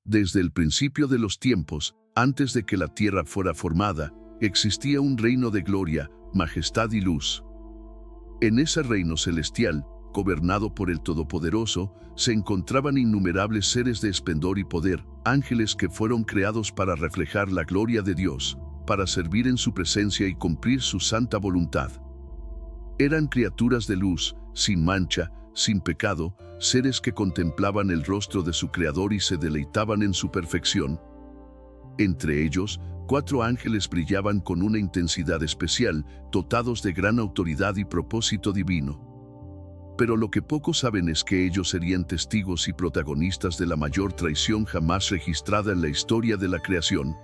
Desde el principio de los tiempos, antes de que la tierra fuera formada, existía un reino de gloria, majestad y luz. En ese reino celestial, gobernado por el Todopoderoso, se encontraban innumerables seres de esplendor y poder, ángeles que fueron creados para reflejar la gloria de Dios, para servir en su presencia y cumplir su santa voluntad. Eran criaturas de luz, sin mancha, sin pecado, seres que contemplaban el rostro de su Creador y se deleitaban en su perfección. Entre ellos, 4 ángeles brillaban con una intensidad especial, dotados de gran autoridad y propósito divino. Pero lo que pocos saben es que ellos serían testigos y protagonistas de la mayor traición jamás registrada en la historia de la creación.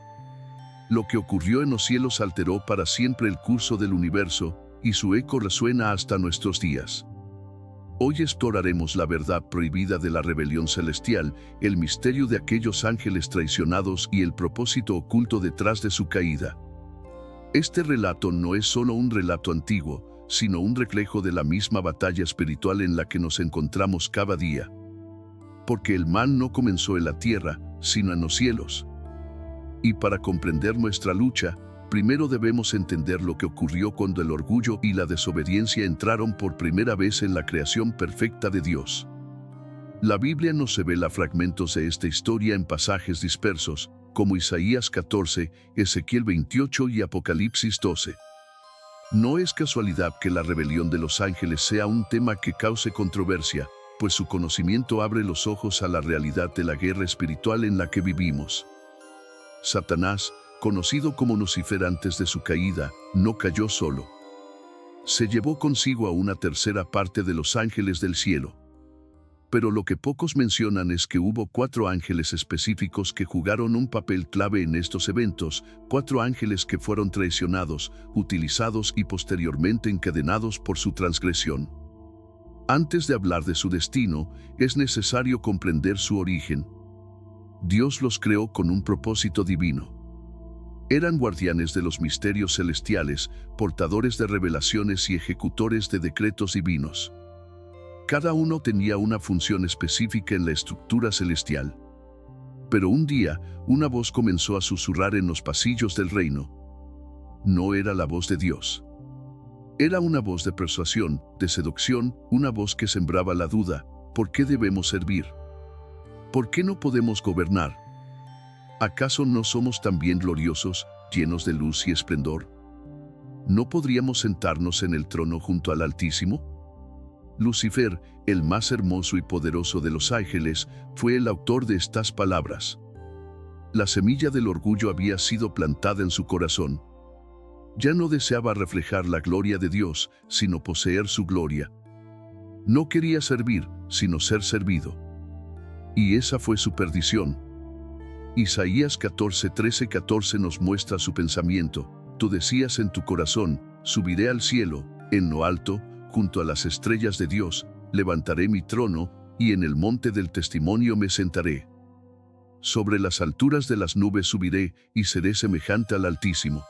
Lo que ocurrió en los cielos alteró para siempre el curso del universo, y su eco resuena hasta nuestros días. Hoy exploraremos la verdad prohibida de la rebelión celestial, el misterio de aquellos ángeles traicionados y el propósito oculto detrás de su caída. Este relato no es solo un relato antiguo, sino un reflejo de la misma batalla espiritual en la que nos encontramos cada día. Porque el mal no comenzó en la tierra, sino en los cielos. Y para comprender nuestra lucha, primero debemos entender lo que ocurrió cuando el orgullo y la desobediencia entraron por primera vez en la creación perfecta de Dios. La Biblia nos revela fragmentos de esta historia en pasajes dispersos, como Isaías 14, Ezequiel 28 y Apocalipsis 12. No es casualidad que la rebelión de los ángeles sea un tema que cause controversia, pues su conocimiento abre los ojos a la realidad de la guerra espiritual en la que vivimos. Satanás, conocido como Lucifer antes de su caída, no cayó solo. Se llevó consigo a una tercera parte de los ángeles del cielo. Pero lo que pocos mencionan es que hubo 4 ángeles específicos que jugaron un papel clave en estos eventos, 4 ángeles que fueron traicionados, utilizados y posteriormente encadenados por su transgresión. Antes de hablar de su destino, es necesario comprender su origen. Dios los creó con un propósito divino. Eran guardianes de los misterios celestiales, portadores de revelaciones y ejecutores de decretos divinos. Cada uno tenía una función específica en la estructura celestial. Pero un día, una voz comenzó a susurrar en los pasillos del reino. No era la voz de Dios. Era una voz de persuasión, de seducción, una voz que sembraba la duda. ¿Por qué debemos servir? ¿Por qué no podemos gobernar? ¿Acaso no somos también gloriosos, llenos de luz y esplendor? ¿No podríamos sentarnos en el trono junto al Altísimo? Lucifer, el más hermoso y poderoso de los ángeles, fue el autor de estas palabras. La semilla del orgullo había sido plantada en su corazón. Ya no deseaba reflejar la gloria de Dios, sino poseer su gloria. No quería servir, sino ser servido. Y esa fue su perdición. Isaías 14:13-14 nos muestra su pensamiento. Tú decías en tu corazón, subiré al cielo, en lo alto, junto a las estrellas de Dios, levantaré mi trono, y en el monte del testimonio me sentaré. Sobre las alturas de las nubes subiré, y seré semejante al Altísimo.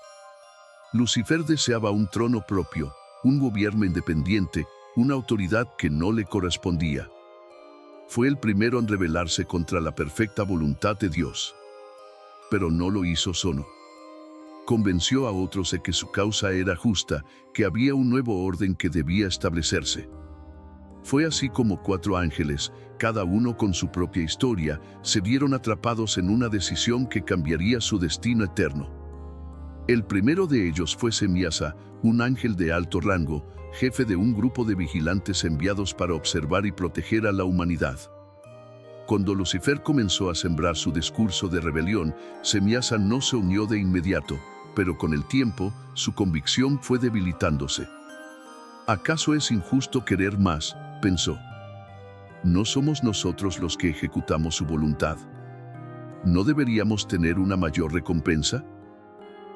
Lucifer deseaba un trono propio, un gobierno independiente, una autoridad que no le correspondía. Fue el primero en rebelarse contra la perfecta voluntad de Dios. Pero no lo hizo solo. Convenció a otros de que su causa era justa, que había un nuevo orden que debía establecerse. Fue así como 4 ángeles, cada uno con su propia historia, se vieron atrapados en una decisión que cambiaría su destino eterno. El primero de ellos fue Semiasa, un ángel de alto rango, jefe de un grupo de vigilantes enviados para observar y proteger a la humanidad. Cuando Lucifer comenzó a sembrar su discurso de rebelión, Semiasa no se unió de inmediato, pero con el tiempo, su convicción fue debilitándose. ¿Acaso es injusto querer más?, pensó. ¿No somos nosotros los que ejecutamos su voluntad? ¿No deberíamos tener una mayor recompensa?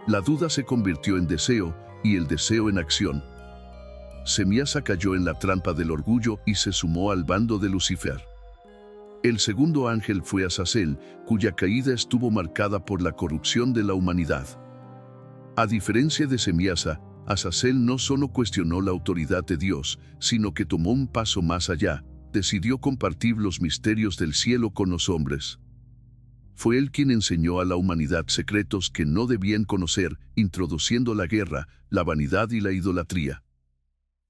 La duda se convirtió en deseo, y el deseo en acción. Semiasa cayó en la trampa del orgullo y se sumó al bando de Lucifer. El segundo ángel fue Azazel, cuya caída estuvo marcada por la corrupción de la humanidad. A diferencia de Semiasa, Azazel no solo cuestionó la autoridad de Dios, sino que tomó un paso más allá, decidió compartir los misterios del cielo con los hombres. Fue él quien enseñó a la humanidad secretos que no debían conocer, introduciendo la guerra, la vanidad y la idolatría.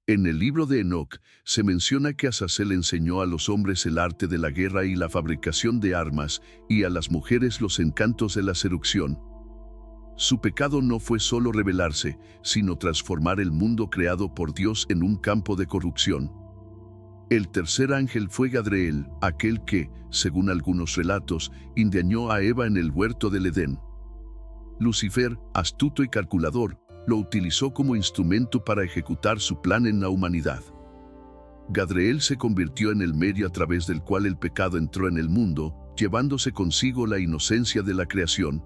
En el libro de Enoc se menciona que Azazel enseñó a los hombres el arte de la guerra y la fabricación de armas, y a las mujeres los encantos de la seducción. Su pecado no fue solo rebelarse, sino transformar el mundo creado por Dios en un campo de corrupción. El tercer ángel fue Gadriel, aquel que, según algunos relatos, engañó a Eva en el huerto del Edén. Lucifer, astuto y calculador, lo utilizó como instrumento para ejecutar su plan en la humanidad. Gadriel se convirtió en el medio a través del cual el pecado entró en el mundo, llevándose consigo la inocencia de la creación.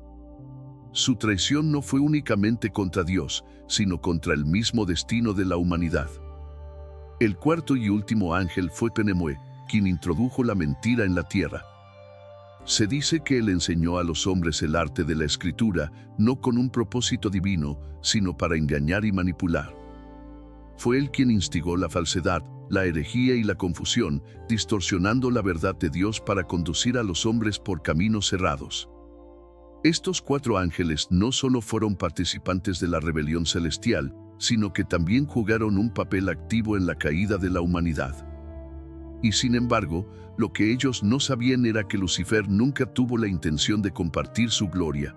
Su traición no fue únicamente contra Dios, sino contra el mismo destino de la humanidad. El cuarto y último ángel fue Penemue, quien introdujo la mentira en la tierra. Se dice que él enseñó a los hombres el arte de la escritura, no con un propósito divino, sino para engañar y manipular. Fue él quien instigó la falsedad, la herejía y la confusión, distorsionando la verdad de Dios para conducir a los hombres por caminos cerrados. Estos 4 ángeles no solo fueron participantes de la rebelión celestial, sino que también jugaron un papel activo en la caída de la humanidad. Y sin embargo, lo que ellos no sabían era que Lucifer nunca tuvo la intención de compartir su gloria.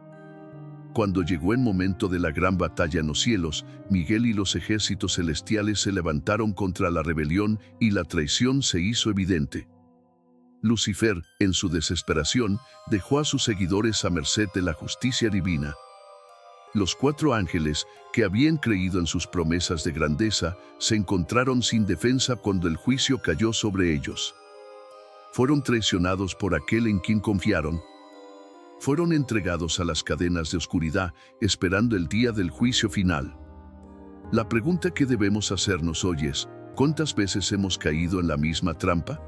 Cuando llegó el momento de la gran batalla en los cielos, Miguel y los ejércitos celestiales se levantaron contra la rebelión y la traición se hizo evidente. Lucifer, en su desesperación, dejó a sus seguidores a merced de la justicia divina. Los 4 ángeles, que habían creído en sus promesas de grandeza, se encontraron sin defensa cuando el juicio cayó sobre ellos. Fueron traicionados por aquel en quien confiaron. Fueron entregados a las cadenas de oscuridad, esperando el día del juicio final. La pregunta que debemos hacernos hoy es, ¿cuántas veces hemos caído en la misma trampa?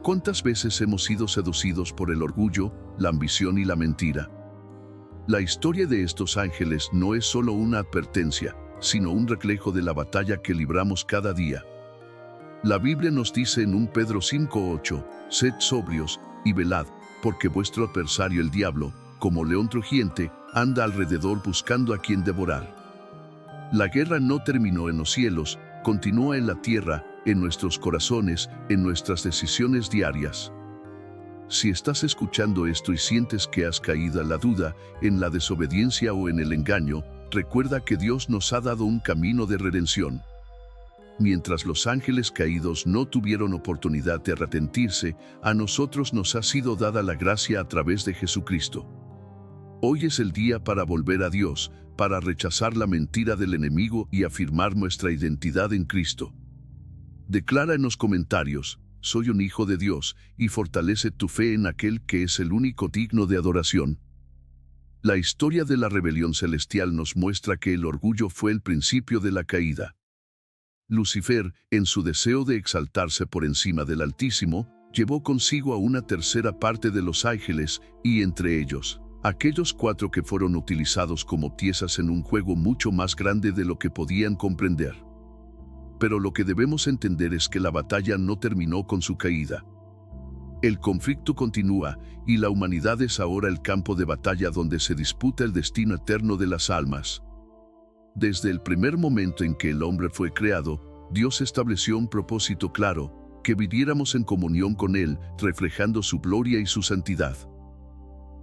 ¿Cuántas veces hemos sido seducidos por el orgullo, la ambición y la mentira? La historia de estos ángeles no es solo una advertencia, sino un reflejo de la batalla que libramos cada día. La Biblia nos dice en 1 Pedro 5:8, «Sed sobrios y velad, porque vuestro adversario el diablo, como león rugiente, anda alrededor buscando a quien devorar». La guerra no terminó en los cielos, continúa en la tierra, en nuestros corazones, en nuestras decisiones diarias. Si estás escuchando esto y sientes que has caído en la duda, en la desobediencia o en el engaño, recuerda que Dios nos ha dado un camino de redención. Mientras los ángeles caídos no tuvieron oportunidad de arrepentirse, a nosotros nos ha sido dada la gracia a través de Jesucristo. Hoy es el día para volver a Dios, para rechazar la mentira del enemigo y afirmar nuestra identidad en Cristo. Declara en los comentarios, «Soy un hijo de Dios», y fortalece tu fe en aquel que es el único digno de adoración. La historia de la rebelión celestial nos muestra que el orgullo fue el principio de la caída. Lucifer, en su deseo de exaltarse por encima del Altísimo, llevó consigo a una tercera parte de los ángeles, y entre ellos, aquellos 4 que fueron utilizados como piezas en un juego mucho más grande de lo que podían comprender. Pero lo que debemos entender es que la batalla no terminó con su caída. El conflicto continúa, y la humanidad es ahora el campo de batalla donde se disputa el destino eterno de las almas. Desde el primer momento en que el hombre fue creado, Dios estableció un propósito claro, que viviéramos en comunión con Él, reflejando su gloria y su santidad.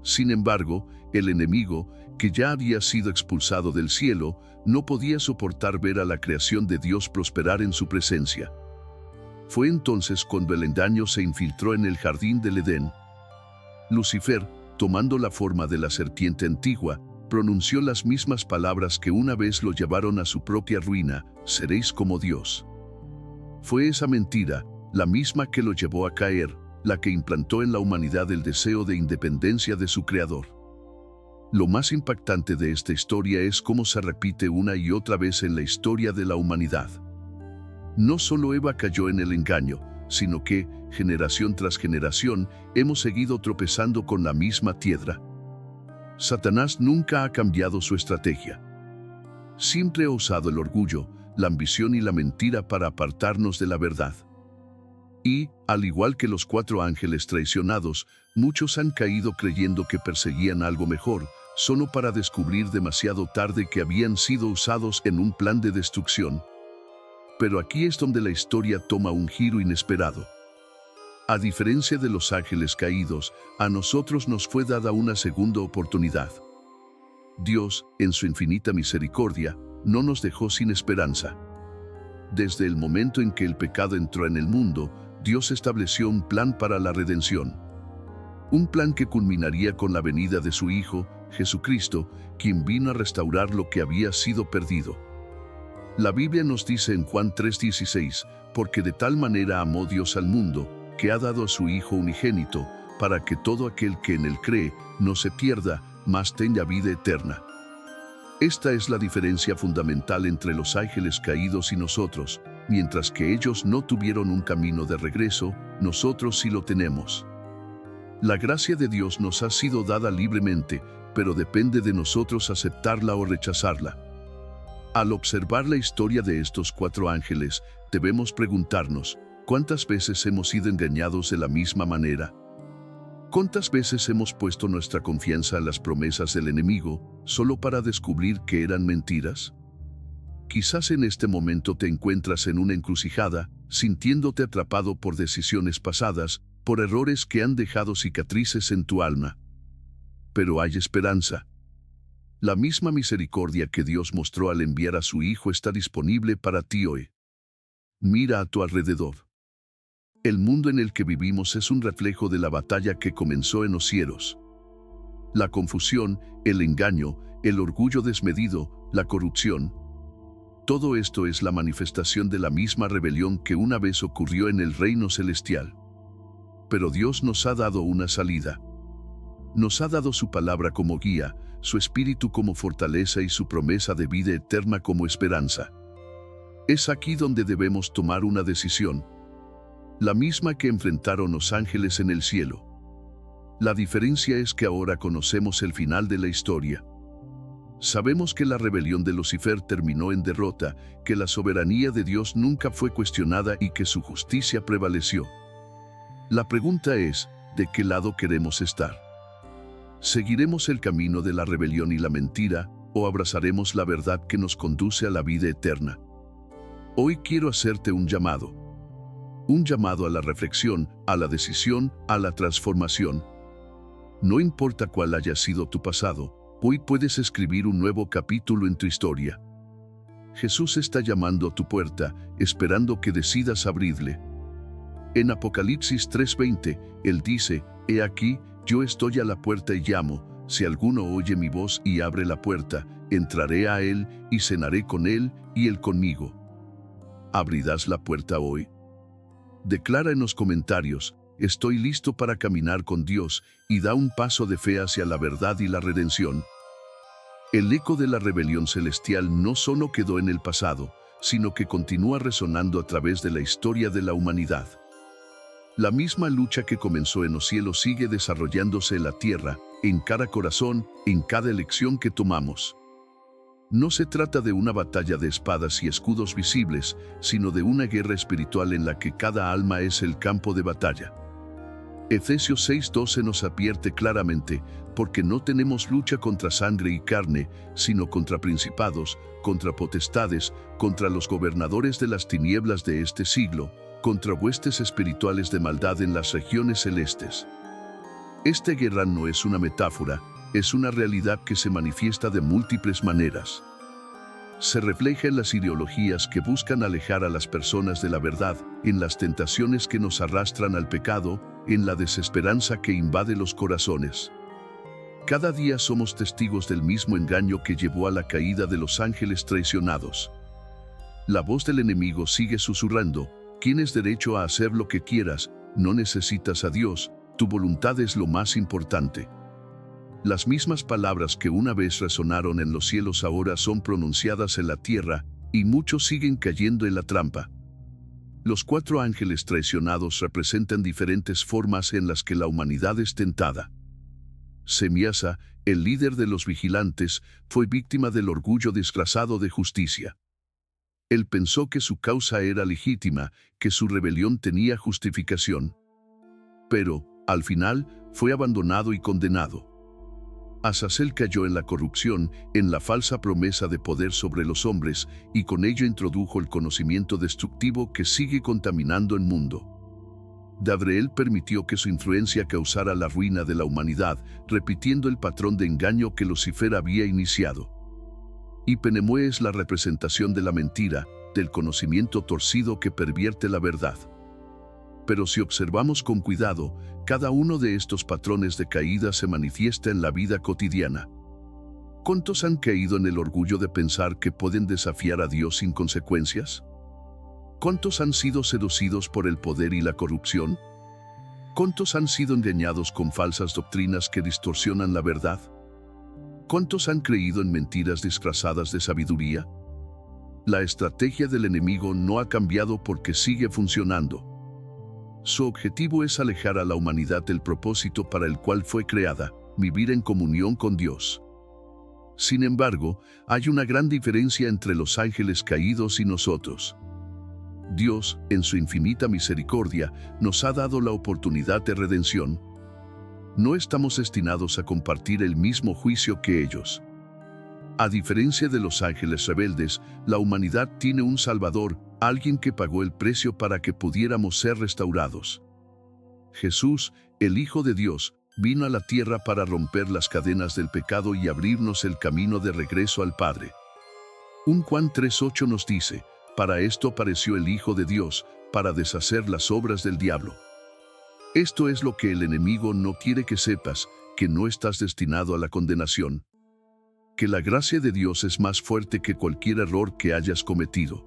Sin embargo, el enemigo, que ya había sido expulsado del cielo, no podía soportar ver a la creación de Dios prosperar en su presencia. Fue entonces cuando el engaño se infiltró en el jardín del Edén. Lucifer, tomando la forma de la serpiente antigua, pronunció las mismas palabras que una vez lo llevaron a su propia ruina: «Seréis como Dios». Fue esa mentira, la misma que lo llevó a caer, la que implantó en la humanidad el deseo de independencia de su Creador. Lo más impactante de esta historia es cómo se repite una y otra vez en la historia de la humanidad. No solo Eva cayó en el engaño, sino que, generación tras generación, hemos seguido tropezando con la misma piedra. Satanás nunca ha cambiado su estrategia. Siempre ha usado el orgullo, la ambición y la mentira para apartarnos de la verdad. Y, al igual que los 4 ángeles traicionados, muchos han caído creyendo que perseguían algo mejor, solo para descubrir demasiado tarde que habían sido usados en un plan de destrucción. Pero aquí es donde la historia toma un giro inesperado. A diferencia de los ángeles caídos, a nosotros nos fue dada una segunda oportunidad. Dios, en su infinita misericordia, no nos dejó sin esperanza. Desde el momento en que el pecado entró en el mundo, Dios estableció un plan para la redención. Un plan que culminaría con la venida de su Hijo, Jesucristo, quien vino a restaurar lo que había sido perdido. La Biblia nos dice en Juan 3:16, porque de tal manera amó Dios al mundo, que ha dado a su Hijo unigénito, para que todo aquel que en él cree no se pierda, mas tenga vida eterna. Esta es la diferencia fundamental entre los ángeles caídos y nosotros. Mientras que ellos no tuvieron un camino de regreso, nosotros sí lo tenemos. La gracia de Dios nos ha sido dada libremente, pero depende de nosotros aceptarla o rechazarla. Al observar la historia de estos 4 ángeles, debemos preguntarnos, ¿cuántas veces hemos sido engañados de la misma manera? ¿Cuántas veces hemos puesto nuestra confianza en las promesas del enemigo, solo para descubrir que eran mentiras? Quizás en este momento te encuentras en una encrucijada, sintiéndote atrapado por decisiones pasadas, por errores que han dejado cicatrices en tu alma. Pero hay esperanza. La misma misericordia que Dios mostró al enviar a su Hijo está disponible para ti hoy. Mira a tu alrededor. El mundo en el que vivimos es un reflejo de la batalla que comenzó en los cielos. La confusión, el engaño, el orgullo desmedido, la corrupción. Todo esto es la manifestación de la misma rebelión que una vez ocurrió en el reino celestial. Pero Dios nos ha dado una salida. Nos ha dado su palabra como guía, su espíritu como fortaleza y su promesa de vida eterna como esperanza. Es aquí donde debemos tomar una decisión. La misma que enfrentaron los ángeles en el cielo. La diferencia es que ahora conocemos el final de la historia. Sabemos que la rebelión de Lucifer terminó en derrota, que la soberanía de Dios nunca fue cuestionada y que su justicia prevaleció. La pregunta es, ¿de qué lado queremos estar? ¿Seguiremos el camino de la rebelión y la mentira, o abrazaremos la verdad que nos conduce a la vida eterna? Hoy quiero hacerte un llamado. Un llamado a la reflexión, a la decisión, a la transformación. No importa cuál haya sido tu pasado, hoy puedes escribir un nuevo capítulo en tu historia. Jesús está llamando a tu puerta, esperando que decidas abrirle. En Apocalipsis 3:20, Él dice, «He aquí, yo estoy a la puerta y llamo, si alguno oye mi voz y abre la puerta, entraré a Él y cenaré con Él y Él conmigo». ¿Abrirás la puerta hoy? Declara en los comentarios, «Estoy listo para caminar con Dios», y da un paso de fe hacia la verdad y la redención. El eco de la rebelión celestial no solo quedó en el pasado, sino que continúa resonando a través de la historia de la humanidad. La misma lucha que comenzó en los cielos sigue desarrollándose en la tierra, en cada corazón, en cada elección que tomamos. No se trata de una batalla de espadas y escudos visibles, sino de una guerra espiritual en la que cada alma es el campo de batalla. Efesios 6:12 nos advierte claramente, porque no tenemos lucha contra sangre y carne, sino contra principados, contra potestades, contra los gobernadores de las tinieblas de este siglo, contra huestes espirituales de maldad en las regiones celestes. Esta guerra no es una metáfora, es una realidad que se manifiesta de múltiples maneras. Se refleja en las ideologías que buscan alejar a las personas de la verdad, en las tentaciones que nos arrastran al pecado, en la desesperanza que invade los corazones. Cada día somos testigos del mismo engaño que llevó a la caída de los ángeles traicionados. La voz del enemigo sigue susurrando, tienes derecho a hacer lo que quieras, no necesitas a Dios, tu voluntad es lo más importante. Las mismas palabras que una vez resonaron en los cielos ahora son pronunciadas en la tierra, y muchos siguen cayendo en la trampa. Los 4 ángeles traicionados representan diferentes formas en las que la humanidad es tentada. Semiasa, el líder de los vigilantes, fue víctima del orgullo disfrazado de justicia. Él pensó que su causa era legítima, que su rebelión tenía justificación. Pero, al final, fue abandonado y condenado. Azazel cayó en la corrupción, en la falsa promesa de poder sobre los hombres, y con ello introdujo el conocimiento destructivo que sigue contaminando el mundo. Dadreel permitió que su influencia causara la ruina de la humanidad, repitiendo el patrón de engaño que Lucifer había iniciado. Y Penemue es la representación de la mentira, del conocimiento torcido que pervierte la verdad. Pero si observamos con cuidado, cada uno de estos patrones de caída se manifiesta en la vida cotidiana. ¿Cuántos han caído en el orgullo de pensar que pueden desafiar a Dios sin consecuencias? ¿Cuántos han sido seducidos por el poder y la corrupción? ¿Cuántos han sido engañados con falsas doctrinas que distorsionan la verdad? ¿Cuántos han creído en mentiras disfrazadas de sabiduría? La estrategia del enemigo no ha cambiado porque sigue funcionando. Su objetivo es alejar a la humanidad del propósito para el cual fue creada, vivir en comunión con Dios. Sin embargo, hay una gran diferencia entre los ángeles caídos y nosotros. Dios, en su infinita misericordia, nos ha dado la oportunidad de redención. No estamos destinados a compartir el mismo juicio que ellos. A diferencia de los ángeles rebeldes, la humanidad tiene un Salvador, alguien que pagó el precio para que pudiéramos ser restaurados. Jesús, el Hijo de Dios, vino a la tierra para romper las cadenas del pecado y abrirnos el camino de regreso al Padre. 1 Juan 3:8 nos dice: para esto apareció el Hijo de Dios, para deshacer las obras del diablo. Esto es lo que el enemigo no quiere que sepas, que no estás destinado a la condenación. Que la gracia de Dios es más fuerte que cualquier error que hayas cometido.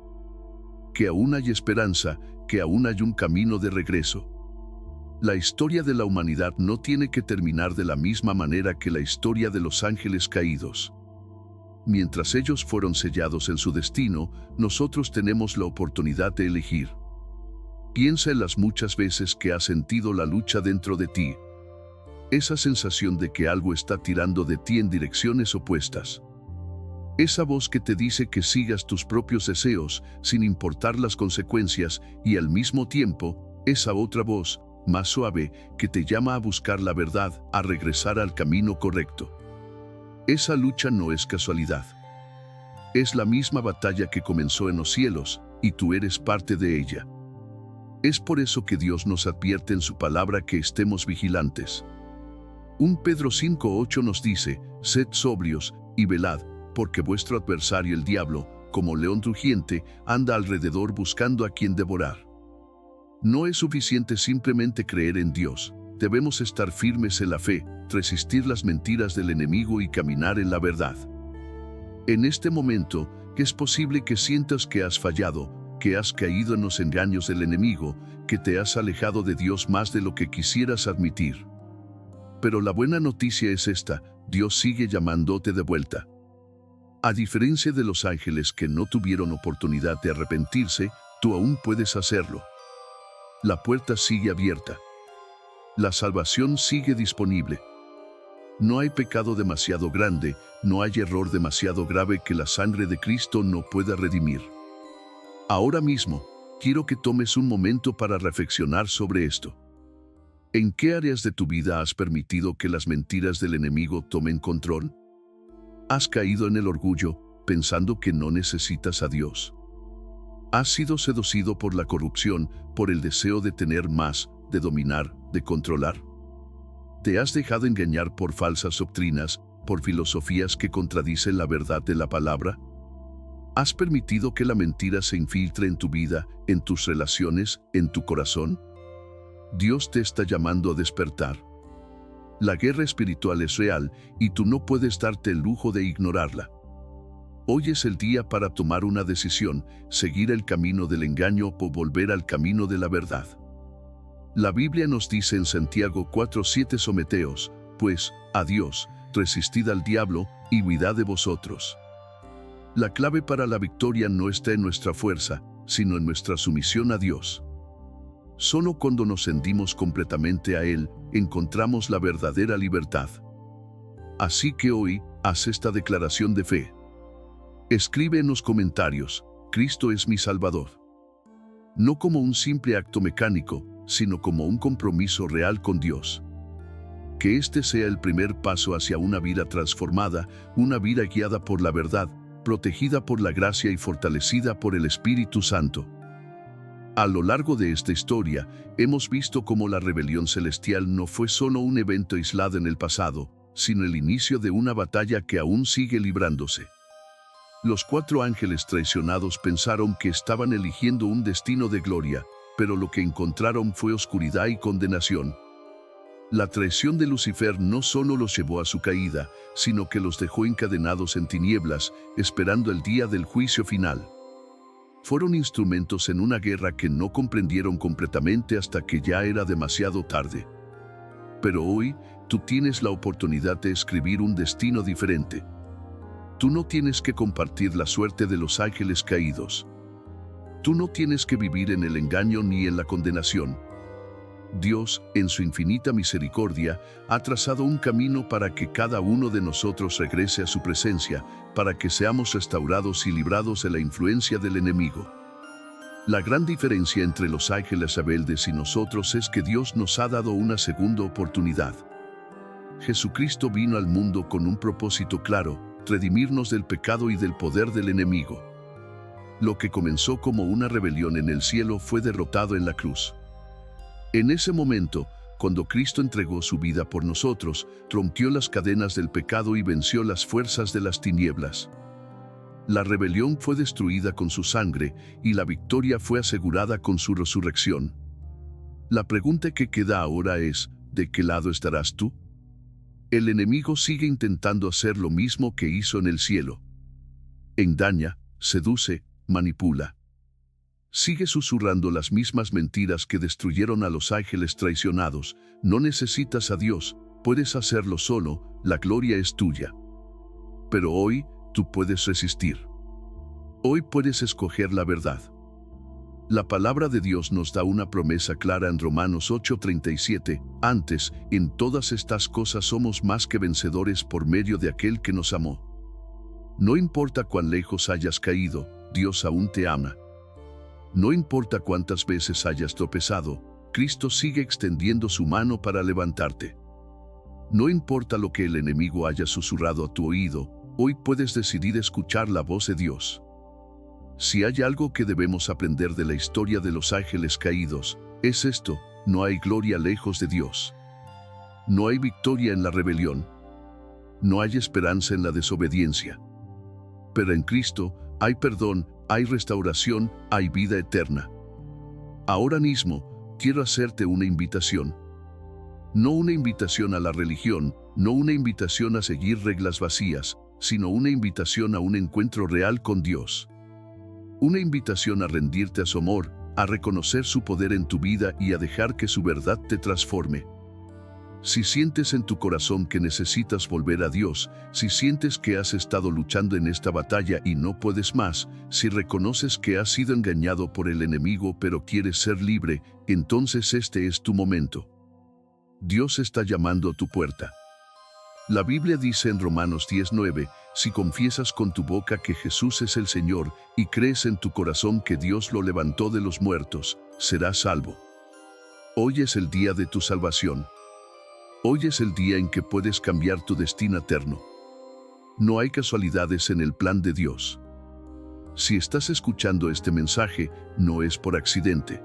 Que aún hay esperanza, que aún hay un camino de regreso. La historia de la humanidad no tiene que terminar de la misma manera que la historia de los ángeles caídos. Mientras ellos fueron sellados en su destino, nosotros tenemos la oportunidad de elegir. Piensa en las muchas veces que has sentido la lucha dentro de ti. Esa sensación de que algo está tirando de ti en direcciones opuestas. Esa voz que te dice que sigas tus propios deseos, sin importar las consecuencias, y al mismo tiempo, esa otra voz, más suave, que te llama a buscar la verdad, a regresar al camino correcto. Esa lucha no es casualidad. Es la misma batalla que comenzó en los cielos, y tú eres parte de ella. Es por eso que Dios nos advierte en su palabra que estemos vigilantes. 1 Pedro 5:8 nos dice: sed sobrios y velad, porque vuestro adversario el diablo, como león rugiente, anda alrededor buscando a quien devorar. No es suficiente simplemente creer en Dios. Debemos estar firmes en la fe, resistir las mentiras del enemigo y caminar en la verdad. En este momento, es posible que sientas que has fallado, que has caído en los engaños del enemigo, que te has alejado de Dios más de lo que quisieras admitir. Pero la buena noticia es esta: Dios sigue llamándote de vuelta. A diferencia de los ángeles que no tuvieron oportunidad de arrepentirse, tú aún puedes hacerlo. La puerta sigue abierta. La salvación sigue disponible. No hay pecado demasiado grande, no hay error demasiado grave que la sangre de Cristo no pueda redimir. Ahora mismo, quiero que tomes un momento para reflexionar sobre esto. ¿En qué áreas de tu vida has permitido que las mentiras del enemigo tomen control? ¿Has caído en el orgullo, pensando que no necesitas a Dios? ¿Has sido seducido por la corrupción, por el deseo de tener más, de dominar, de controlar? ¿Te has dejado engañar por falsas doctrinas, por filosofías que contradicen la verdad de la palabra? ¿Has permitido que la mentira se infiltre en tu vida, en tus relaciones, en tu corazón? Dios te está llamando a despertar. La guerra espiritual es real y tú no puedes darte el lujo de ignorarla. Hoy es el día para tomar una decisión, seguir el camino del engaño o volver al camino de la verdad. La Biblia nos dice en Santiago 4:7: someteos, pues, a Dios, resistid al diablo, y huirá de vosotros. La clave para la victoria no está en nuestra fuerza, sino en nuestra sumisión a Dios. Solo cuando nos rendimos completamente a Él, encontramos la verdadera libertad. Así que hoy, haz esta declaración de fe. Escribe en los comentarios: Cristo es mi Salvador. No como un simple acto mecánico, sino como un compromiso real con Dios. Que este sea el primer paso hacia una vida transformada, una vida guiada por la verdad, protegida por la gracia y fortalecida por el Espíritu Santo. A lo largo de esta historia, hemos visto cómo la rebelión celestial no fue solo un evento aislado en el pasado, sino el inicio de una batalla que aún sigue librándose. Los 4 ángeles traicionados pensaron que estaban eligiendo un destino de gloria, pero lo que encontraron fue oscuridad y condenación. La traición de Lucifer no solo los llevó a su caída, sino que los dejó encadenados en tinieblas, esperando el día del juicio final. Fueron instrumentos en una guerra que no comprendieron completamente hasta que ya era demasiado tarde. Pero hoy, tú tienes la oportunidad de escribir un destino diferente. Tú no tienes que compartir la suerte de los ángeles caídos. Tú no tienes que vivir en el engaño ni en la condenación. Dios, en su infinita misericordia, ha trazado un camino para que cada uno de nosotros regrese a su presencia, para que seamos restaurados y librados de la influencia del enemigo. La gran diferencia entre los ángeles rebeldes y nosotros es que Dios nos ha dado una segunda oportunidad. Jesucristo vino al mundo con un propósito claro: redimirnos del pecado y del poder del enemigo. Lo que comenzó como una rebelión en el cielo fue derrotado en la cruz. En ese momento, cuando Cristo entregó su vida por nosotros, rompió las cadenas del pecado y venció las fuerzas de las tinieblas. La rebelión fue destruida con su sangre y la victoria fue asegurada con su resurrección. La pregunta que queda ahora es: ¿de qué lado estarás tú? El enemigo sigue intentando hacer lo mismo que hizo en el cielo. Engaña, seduce, manipula. Sigue susurrando las mismas mentiras que destruyeron a los ángeles traicionados. No necesitas a Dios, puedes hacerlo solo, la gloria es tuya. Pero hoy, tú puedes resistir. Hoy puedes escoger la verdad. La palabra de Dios nos da una promesa clara en Romanos 8:37, antes, en todas estas cosas somos más que vencedores por medio de aquel que nos amó. No importa cuán lejos hayas caído, Dios aún te ama. No importa cuántas veces hayas tropezado, Cristo sigue extendiendo su mano para levantarte. No importa lo que el enemigo haya susurrado a tu oído, hoy puedes decidir escuchar la voz de Dios. Si hay algo que debemos aprender de la historia de los ángeles caídos, es esto: no hay gloria lejos de Dios. No hay victoria en la rebelión. No hay esperanza en la desobediencia. Pero en Cristo hay perdón, hay restauración, hay vida eterna. Ahora mismo, quiero hacerte una invitación. No una invitación a la religión, no una invitación a seguir reglas vacías, sino una invitación a un encuentro real con Dios. Una invitación a rendirte a su amor, a reconocer su poder en tu vida y a dejar que su verdad te transforme. Si sientes en tu corazón que necesitas volver a Dios, si sientes que has estado luchando en esta batalla y no puedes más, si reconoces que has sido engañado por el enemigo pero quieres ser libre, entonces este es tu momento. Dios está llamando a tu puerta. La Biblia dice en Romanos 10:9, si confiesas con tu boca que Jesús es el Señor y crees en tu corazón que Dios lo levantó de los muertos, serás salvo. Hoy es el día de tu salvación. Hoy es el día en que puedes cambiar tu destino eterno. No hay casualidades en el plan de Dios. Si estás escuchando este mensaje, no es por accidente.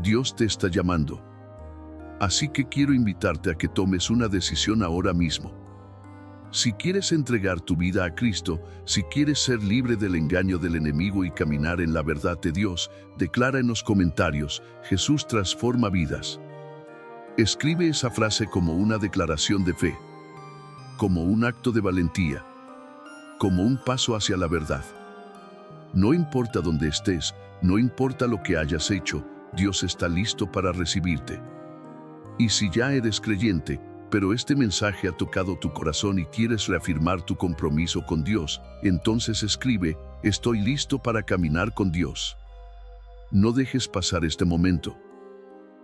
Dios te está llamando. Así que quiero invitarte a que tomes una decisión ahora mismo. Si quieres entregar tu vida a Cristo, si quieres ser libre del engaño del enemigo y caminar en la verdad de Dios, declara en los comentarios: Jesús transforma vidas. Escribe esa frase como una declaración de fe, como un acto de valentía, como un paso hacia la verdad. No importa dónde estés, no importa lo que hayas hecho, Dios está listo para recibirte. Y si ya eres creyente, pero este mensaje ha tocado tu corazón y quieres reafirmar tu compromiso con Dios, entonces escribe: estoy listo para caminar con Dios. No dejes pasar este momento.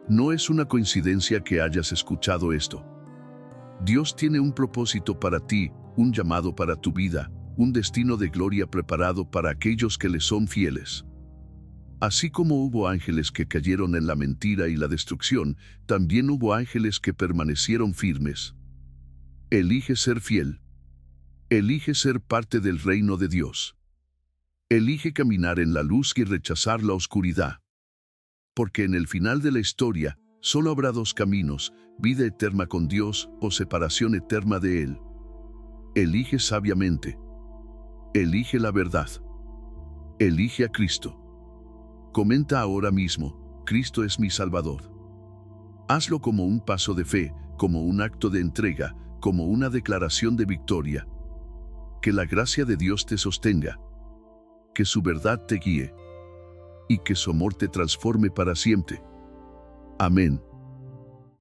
No es una coincidencia que hayas escuchado esto. Dios tiene un propósito para ti, un llamado para tu vida, un destino de gloria preparado para aquellos que le son fieles. Así como hubo ángeles que cayeron en la mentira y la destrucción, también hubo ángeles que permanecieron firmes. Elige ser fiel. Elige ser parte del reino de Dios. Elige caminar en la luz y rechazar la oscuridad. Porque en el final de la historia, solo habrá dos caminos: vida eterna con Dios o separación eterna de Él. Elige sabiamente. Elige la verdad. Elige a Cristo. Comenta ahora mismo: Cristo es mi Salvador. Hazlo como un paso de fe, como un acto de entrega, como una declaración de victoria. Que la gracia de Dios te sostenga. Que su verdad te guíe. Y que su amor te transforme para siempre. Amén.